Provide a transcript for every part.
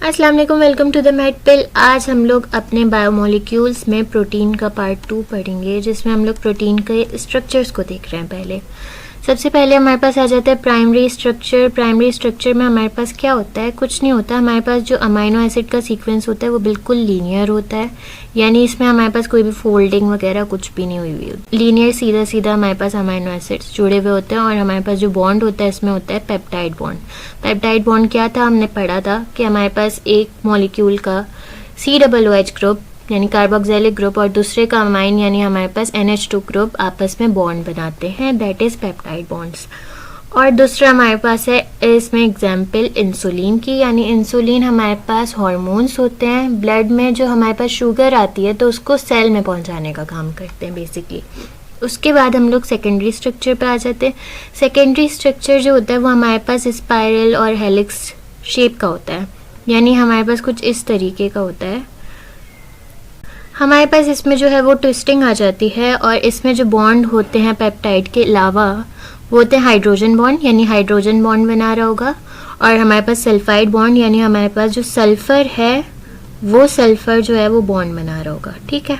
अस्सलाम वालेकुम, welcome to the made पिल। आज हम लोग अपने बायोमोलिक्यूल्स में प्रोटीन का पार्ट 2 पढ़ेंगे, जिसमें हम लोग प्रोटीन के स्ट्रक्चर्स को देख रहे हैं। पहले सबसे पहले हमारे पास आ जाता है प्राइमरी स्ट्रक्चर। प्राइमरी स्ट्रक्चर में हमारे पास क्या होता है? कुछ नहीं होता। हमारे पास जो अमाइनो एसिड का सीक्वेंस होता है वो बिल्कुल लीनियर होता है, यानी इसमें हमारे पास कोई भी फोल्डिंग वगैरह कुछ भी नहीं हुई हुई। लीनियर सीधा सीधा हमारे पास अमाइनो एसिड्स जुड़े हुए होते हैं और हमारे पास जो बॉन्ड होता है इसमें होता है पेप्टाइड बॉन्ड। पेप्टाइड बॉन्ड क्या था? हमने पढ़ा था कि हमारे पास एक मॉलिक्यूल का COOH ग्रुप यानी कार्बोक्सिलिक ग्रुप और दूसरे का अमाइन यानी हमारे पास NH2 ग्रुप आपस में बॉन्ड बनाते हैं, दैट इज पेप्टाइड बॉन्ड्स। और दूसरा हमारे पास है इसमें एग्जाम्पल इंसुलिन की, यानी इंसुलिन हमारे पास हॉर्मोन्स होते हैं। ब्लड में जो हमारे पास शुगर आती है तो उसको सेल में पहुंचाने का काम करते हैं बेसिकली। उसके बाद हम लोग सेकेंडरी स्ट्रक्चर पे आ जाते हैं। सेकेंडरी स्ट्रक्चर जो होता है वो हमारे पास स्पाइरल और हेलिक्स शेप का होता है, यानी हमारे पास कुछ इस तरीके का होता है। हमारे पास इसमें जो है वो ट्विस्टिंग आ जाती है और इसमें जो बॉन्ड होते हैं पेप्टाइड के अलावा वो होते हैं हाइड्रोजन बॉन्ड, यानी हाइड्रोजन बॉन्ड बना रहा होगा। और हमारे पास सल्फाइड बॉन्ड, यानी हमारे पास जो सल्फर है वो सल्फर जो है वो बॉन्ड बना रहा होगा। ठीक है,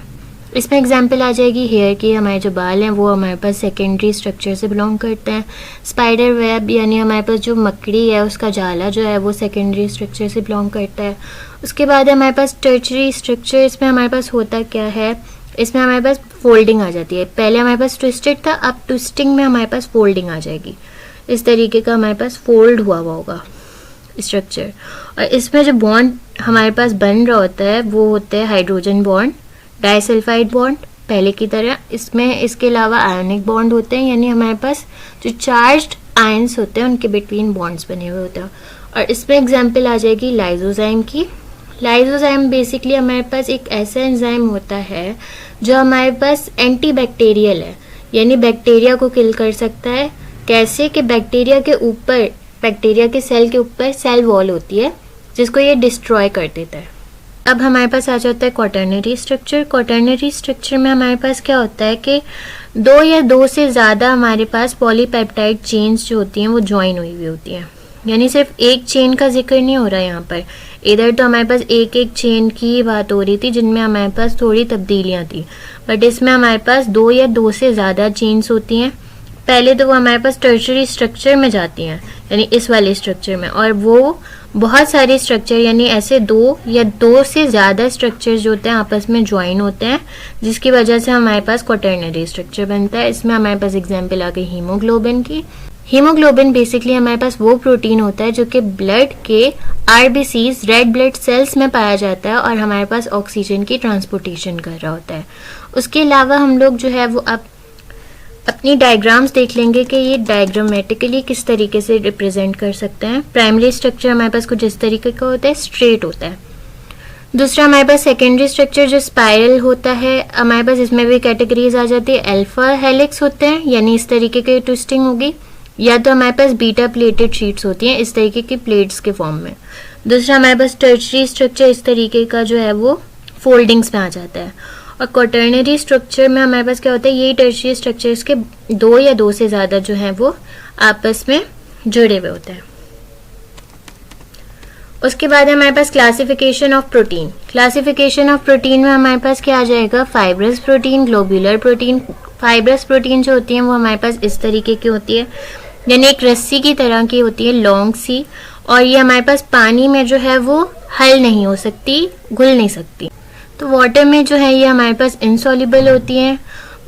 इसमें एग्जाम्पल आ जाएगी हेयर की। हमारे जो बाल हैं वो हमारे पास सेकेंडरी स्ट्रक्चर से बिलोंग करते हैं। स्पाइडर वेब यानी हमारे पास जो मकड़ी है उसका जाला जो है वो सेकेंडरी स्ट्रक्चर से बिलोंग करता है। उसके बाद हमारे पास टर्शरी स्ट्रक्चर। इसमें हमारे पास होता क्या है? इसमें हमारे पास फोल्डिंग आ जाती है। पहले हमारे पास ट्विस्टेड था, अब ट्विस्टिंग में हमारे पास फोल्डिंग आ जाएगी। इस तरीके का हमारे पास फोल्ड हुआ होगा स्ट्रक्चर। और इसमें जो बॉन्ड हमारे पास बन रहा होता है वो होता है हाइड्रोजन बॉन्ड, डाइसल्फाइड बॉन्ड पहले की तरह। इसमें इसके अलावा आयनिक बॉन्ड होते हैं, यानी हमारे पास जो चार्ज्ड आयंस होते हैं उनके बिटवीन बॉन्ड्स बने हुए होते हैं। और इसमें एग्जांपल आ जाएगी लाइसोजाइम की। लाइसोजाइम बेसिकली हमारे पास एक ऐसा एंजाइम होता है जो हमारे पास एंटीबैक्टीरियल है, यानी बैक्टीरिया को किल कर सकता है। कैसे कि बैक्टीरिया के ऊपर, बैक्टीरिया के सेल के ऊपर सेल वॉल होती है जिसको ये डिस्ट्रॉय कर देता है। अब हमारे पास आ जाता है क्वाटर्नरी स्ट्रक्चर। क्वाटर्नरी स्ट्रक्चर में हमारे पास क्या होता है कि दो या दो से ज़्यादा हमारे पास पॉलीपेप्टाइड चेन्स जो होती हैं वो ज्वाइन हुई हुई होती हैं, यानी सिर्फ एक चेन का जिक्र नहीं हो रहा है यहाँ पर। इधर तो हमारे पास एक एक चेन की बात हो रही थी जिनमें हमारे पास थोड़ी तब्दीलियाँ थी, बट इसमें हमारे पास दो या दो से ज़्यादा चेन्स होती हैं। पहले तो वो हमारे पास टर्शरी स्ट्रक्चर में जाती हैं, यानी इस वाले स्ट्रक्चर में, और वो बहुत सारे स्ट्रक्चर यानी ऐसे दो या दो से ज़्यादा स्ट्रक्चर जो होते हैं आपस में ज्वाइन होते हैं, जिसकी वजह से हमारे पास क्वाटर्नरी स्ट्रक्चर बनता है। इसमें हमारे पास एग्जाम्पल आ गई हीमोग्लोबिन की। हीमोग्लोबिन बेसिकली हमारे पास वो प्रोटीन होता है जो कि ब्लड के RBCs रेड ब्लड सेल्स में पाया जाता है और हमारे पास ऑक्सीजन की ट्रांसपोर्टेशन कर रहा होता है। उसके अलावा हम लोग जो है वो अब अपनी डायग्राम्स देख लेंगे कि ये डायग्रामेटिकली किस तरीके से रिप्रेजेंट कर सकते हैं। प्राइमरी स्ट्रक्चर हमारे पास कुछ इस तरीके का होता है, स्ट्रेट होता है। दूसरा हमारे पास सेकेंडरी स्ट्रक्चर जो स्पाइरल होता है, हमारे पास इसमें भी कैटेगरीज आ जाती है। अल्फा हेलिक्स होते हैं, यानी इस तरीके की ट्विस्टिंग होगी, या तो हमारे पास बीटा प्लेटेड शीट्स होती हैं इस तरीके की प्लेट्स के फॉर्म में। दूसरा हमारे पास टर्शरी स्ट्रक्चर इस तरीके का जो है वो फोल्डिंग्स में आ जाता है। और क्वाटर्नरी स्ट्रक्चर में हमारे पास क्या होता है? ये टर्शरी स्ट्रक्चर्स के दो या दो से ज़्यादा जो है वो आपस में जुड़े हुए होते हैं। उसके बाद हमारे पास classification of protein. Classification of protein में हमारे पास क्या आ जाएगा? Fibrous protein, globular protein. Fibrous protein जो होती है वो हमारे पास इस तरीके की होती है, यानी एक रस्सी की तरह की होती है, लॉन्ग सी, और ये हमारे पास पानी में जो है वो हल नहीं हो सकती, घुल नहीं सकती। तो वाटर में जो है ये हमारे पास इनसॉल्युबल होती हैं।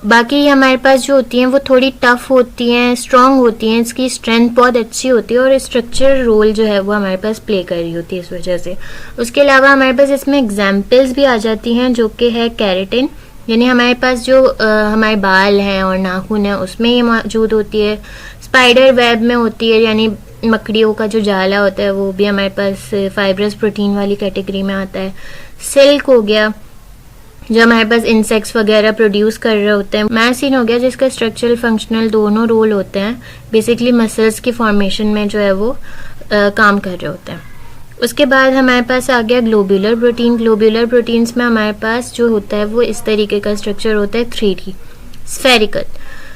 बाकी ये हमारे पास जो होती हैं वो थोड़ी टफ होती हैं, स्ट्रॉन्ग होती हैं, इसकी स्ट्रेंथ बहुत अच्छी होती है और स्ट्रक्चर रोल जो है वो हमारे पास प्ले कर रही होती है इस वजह से। उसके अलावा हमारे पास इसमें एग्जाम्पल्स भी आ जाती हैं जो कि है केराटिन, यानी हमारे पास जो हमारे बाल हैं और नाखून हैं उसमें ये मौजूद होती है। स्पाइडर वेब में होती है, यानी मकड़ियों का जो जाला होता है वो भी हमारे पास फाइब्रस प्रोटीन वाली कैटेगरी में आता है। सिल्क हो गया जो हमारे पास इंसेक्ट्स वगैरह प्रोड्यूस कर रहे होते हैं। मायोसिन हो गया जिसका स्ट्रक्चरल फंक्शनल दोनों रोल होते हैं, बेसिकली मसल्स की फॉर्मेशन में जो है वो काम कर रहे होते हैं। उसके बाद हमारे पास आ गया ग्लोब्यूलर प्रोटीन। ग्लोब्यूलर प्रोटीन्स में हमारे पास जो होता है वो इस तरीके का स्ट्रक्चर होता है, 3D स्फेरिकल।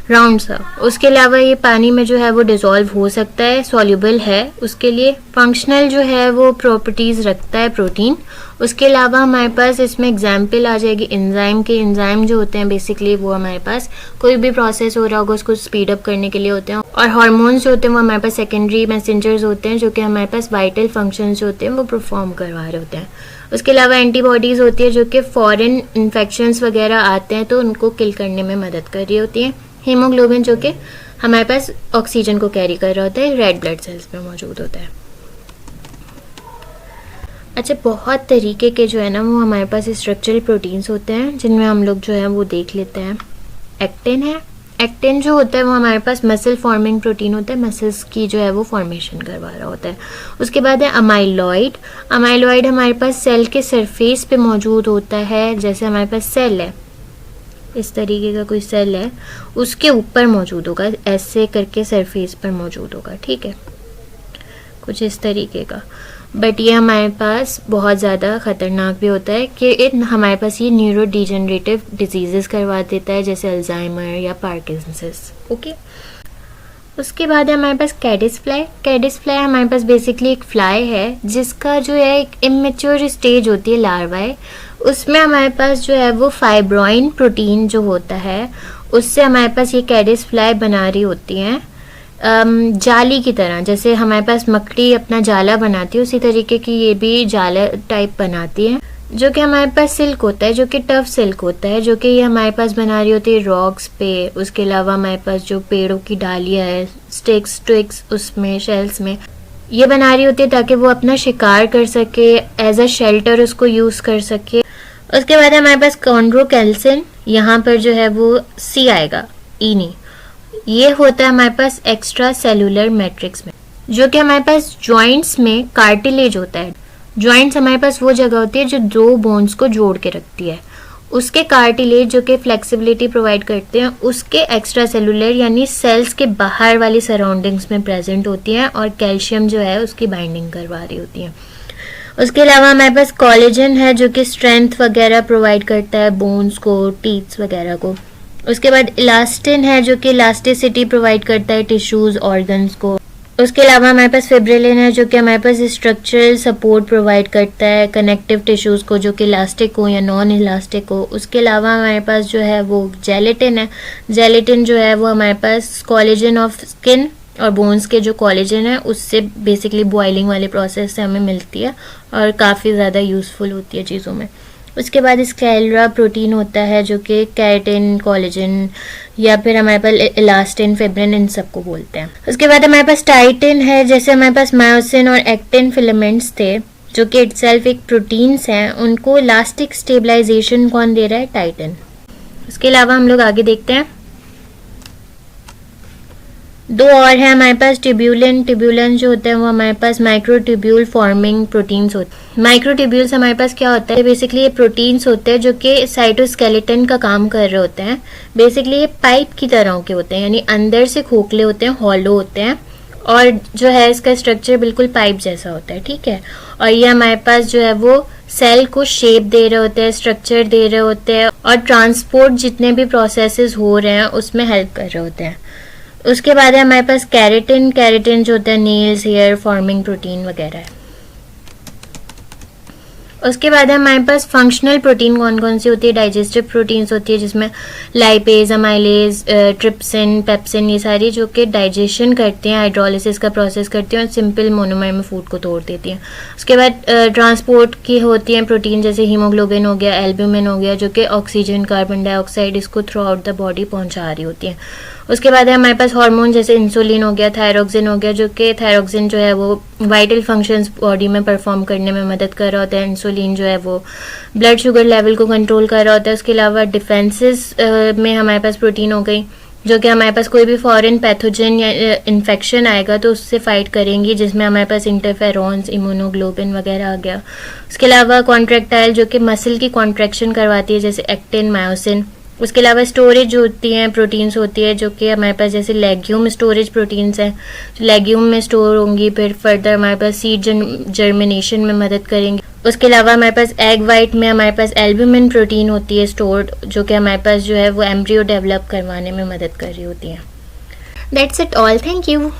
राउंड सा। उसके अलावा ये पानी में जो है वो डिज़ोल्व हो सकता है, सॉल्युबल है। उसके लिए फंक्शनल जो है वो प्रॉपर्टीज़ रखता है प्रोटीन। उसके अलावा हमारे पास इसमें एग्जाम्पल आ जाएगी एंजाइम के। एंजाइम जो होते हैं बेसिकली वो हमारे पास कोई भी प्रोसेस हो रहा होगा उसको स्पीड अप करने के लिए होते हैं। और हार्मोन्स जो होते हैं वो हमारे पास सेकेंडरी मैसेंजर्स होते हैं जो कि हमारे पास वाइटल फंक्शंस जो होते हैं वो परफॉर्म करवा रहे होते हैं। उसके अलावा एंटीबॉडीज़ होती है जो कि फॉरेन इन्फेक्शंस वगैरह आते हैं तो उनको किल करने में मदद कर रही होती है। हीमोग्लोबिन जो कि हमारे पास ऑक्सीजन को कैरी कर रहा होता है, रेड ब्लड सेल्स में मौजूद होता है। अच्छा, बहुत तरीके के जो है ना वो हमारे पास स्ट्रक्चरल प्रोटीन्स होते हैं जिनमें हम लोग जो है वो देख लेते हैं। एक्टिन है। एक्टिन जो होता है वो हमारे पास मसल फॉर्मिंग प्रोटीन होता है, मसल्स की जो है वो फॉर्मेशन करवा रहा होता है। उसके बाद है अमाइलॉइड। अमाइलॉइड हमारे पास सेल के सरफेस पे मौजूद होता है। जैसे हमारे पास सेल है, इस तरीके का कोई सेल है, उसके ऊपर मौजूद होगा, ऐसे करके सरफेस पर मौजूद होगा, ठीक है, कुछ इस तरीके का। बट ये हमारे पास बहुत ज़्यादा ख़तरनाक भी होता है कि हमारे पास ये न्यूरो डिजेनरेटिव डिजीज़ेस करवा देता है, जैसे अल्जाइमर या पार्किंसंस। ओके, उसके बाद है हमारे पास कैडिस फ्लाई। कैडिस फ्लाई हमारे पास बेसिकली एक फ्लाई है जिसका जो है एक इमेच्योर स्टेज होती है, लार्वाए। उसमें हमारे पास जो है वो फाइब्रोइन प्रोटीन जो होता है उससे हमारे पास ये कैडिस फ्लाई बना रही होती हैं जाली की तरह। जैसे हमारे पास मकड़ी अपना जाला बनाती है उसी तरीके की ये भी जाला टाइप बनाती है, जो कि हमारे पास सिल्क होता है, जो कि टफ सिल्क होता है, जो कि ये हमारे पास बना रही होती है रॉक्स पे। उसके अलावा हमारे पास जो पेड़ों की डालियाँ है, स्टिक्स ट्विक्स, उसमें शेल्स में ये बना रही होती है ताकि वो अपना शिकार कर सके, एज अ शेल्टर उसको यूज़ कर सके। उसके बाद हमारे पास कॉन्ड्रोकैल्सिन, यहाँ पर जो है वो सी आएगा, ई नहीं। ये होता है हमारे पास एक्स्ट्रा सेलुलर मैट्रिक्स में, जो कि हमारे पास जॉइंट्स में कार्टिलेज होता है। जॉइंट्स हमारे पास वो जगह होती है जो दो बोन्स को जोड़ के रखती है। उसके कार्टिलेज जो कि फ्लेक्सिबिलिटी प्रोवाइड करते हैं, उसके एक्स्ट्रा सेलुलर यानी सेल्स के बाहर वाली सराउंडिंग्स में प्रेजेंट होती हैं और कैल्शियम जो है उसकी बाइंडिंग करवा रही होती है। उसके अलावा हमारे पास कोलेजन है जो कि स्ट्रेंथ वगैरह प्रोवाइड करता है बोन्स को, टीथ्स वगैरह को। उसके बाद इलास्टिन है जो कि इलास्टिसिटी प्रोवाइड करता है टिश्यूज, ऑर्गन्स को। उसके अलावा हमारे पास फिब्रिलिन है जो कि हमारे पास स्ट्रक्चरल सपोर्ट प्रोवाइड करता है कनेक्टिव टिश्यूज को, जो कि इलास्टिक हो या नॉन इलास्टिक हो। उसके अलावा हमारे पास जो है वो जेलेटिन है। जेलेटिन जो है वो हमारे पास कोलेजन ऑफ स्किन और बोन्स के जो कोलेजन है उससे बेसिकली बॉइलिंग वाले प्रोसेस से हमें मिलती है और काफ़ी ज़्यादा यूज़फुल होती है चीज़ों में। उसके बाद स्केलेरा प्रोटीन होता है जो कि कैरेटिन, कोलेजन या फिर हमारे पास इलास्टिन, फिब्रिन, इन सबको बोलते हैं। उसके बाद हमारे पास टाइटिन है। जैसे हमारे पास मायोसिन और एक्टिन फिलामेंट्स थे जो कि इटसेल्फ एक प्रोटीन्स हैं, उनको इलास्टिक स्टेबलाइजेशन कौन दे रहा है? टाइटिन। उसके अलावा हम लोग आगे देखते हैं, दो और है हमारे पास ट्यूब्यूलिन। ट्यूब्यूलिन जो होते हैं वो हमारे पास माइक्रोट्यूब्यूल फॉर्मिंग प्रोटीन्स होते हैं। माइक्रोट्यूब्यूल्स हमारे पास क्या होता है? बेसिकली ये प्रोटीन्स होते हैं जो कि साइटोस्केलेटन का काम कर रहे होते हैं। बेसिकली ये पाइप की तरह के होते हैं, यानी अंदर से खोखले होते हैं, हॉलो होते हैं और जो है इसका स्ट्रक्चर बिल्कुल पाइप जैसा होता है, ठीक है। और ये हमारे पास जो है वो सेल को शेप दे रहे होते हैं, स्ट्रक्चर दे रहे होते हैं और ट्रांसपोर्ट जितने भी प्रोसेसेस हो रहे हैं उसमें हेल्प कर रहे होते हैं। उसके बाद है हमारे पास कैरेटिन। कैरेटिन जो होता है नेल्स, हेयर फॉर्मिंग प्रोटीन वगैरह है। उसके बाद है हमारे पास फंक्शनल प्रोटीन कौन कौन सी होती है? डाइजेस्टिव प्रोटीन्स होती है जिसमें लाइपेज, अमाइलेज, ट्रिप्सिन, पेप्सिन, ये सारी जो कि डाइजेशन करते हैं, हाइड्रोलिसिस का प्रोसेस करती हैं और सिंपल मोनोमर में फूड को तोड़ देती हैं। उसके बाद ट्रांसपोर्ट की होती हैं प्रोटीन, जैसे हीमोग्लोबिन हो गया, एल्ब्यूमिन हो गया, जो कि ऑक्सीजन, कार्बन डाइऑक्साइड इसको थ्रू आउट द बॉडी पहुंचा रही होती हैं। उसके बाद है हमारे पास हार्मोन, जैसे इंसुलिन हो गया, थायरोक्सिन हो गया, जो कि थायरोक्सिन जो है वो वाइटल फंक्शंस बॉडी में परफॉर्म करने में मदद कर रहा होता है। इंसुलिन जो है वो ब्लड शुगर लेवल को कंट्रोल कर रहा होता है। उसके अलावा डिफेंसेस में हमारे पास प्रोटीन हो गई जो कि हमारे पास कोई भी फॉरेन पैथोजन या इन्फेक्शन आएगा तो उससे फाइट करेंगी, जिसमें हमारे पास इंटरफेरॉन्स, इम्यूनोग्लोबिन वगैरह आ गया। उसके अलावा कॉन्ट्रैक्टाइल जो कि मसल की कॉन्ट्रैक्शन करवाती है, जैसे एक्टिन, मायोसिन। उसके अलावा स्टोरेज होती हैं, प्रोटीन्स होती है जो कि हमारे पास जैसे लेग्यूम स्टोरेज प्रोटीन्स हैं, तो लेग्यूम में स्टोर होंगी, फिर फर्दर हमारे पास सीड जर्मिनेशन में मदद करेंगी। उसके अलावा हमारे पास एग वाइट में हमारे पास एल्ब्यूमिन प्रोटीन होती है स्टोर्ड, जो कि हमारे पास जो है वो एम्ब्रियो डेवलप करवाने में मदद कर रही होती है। That's it all, thank you.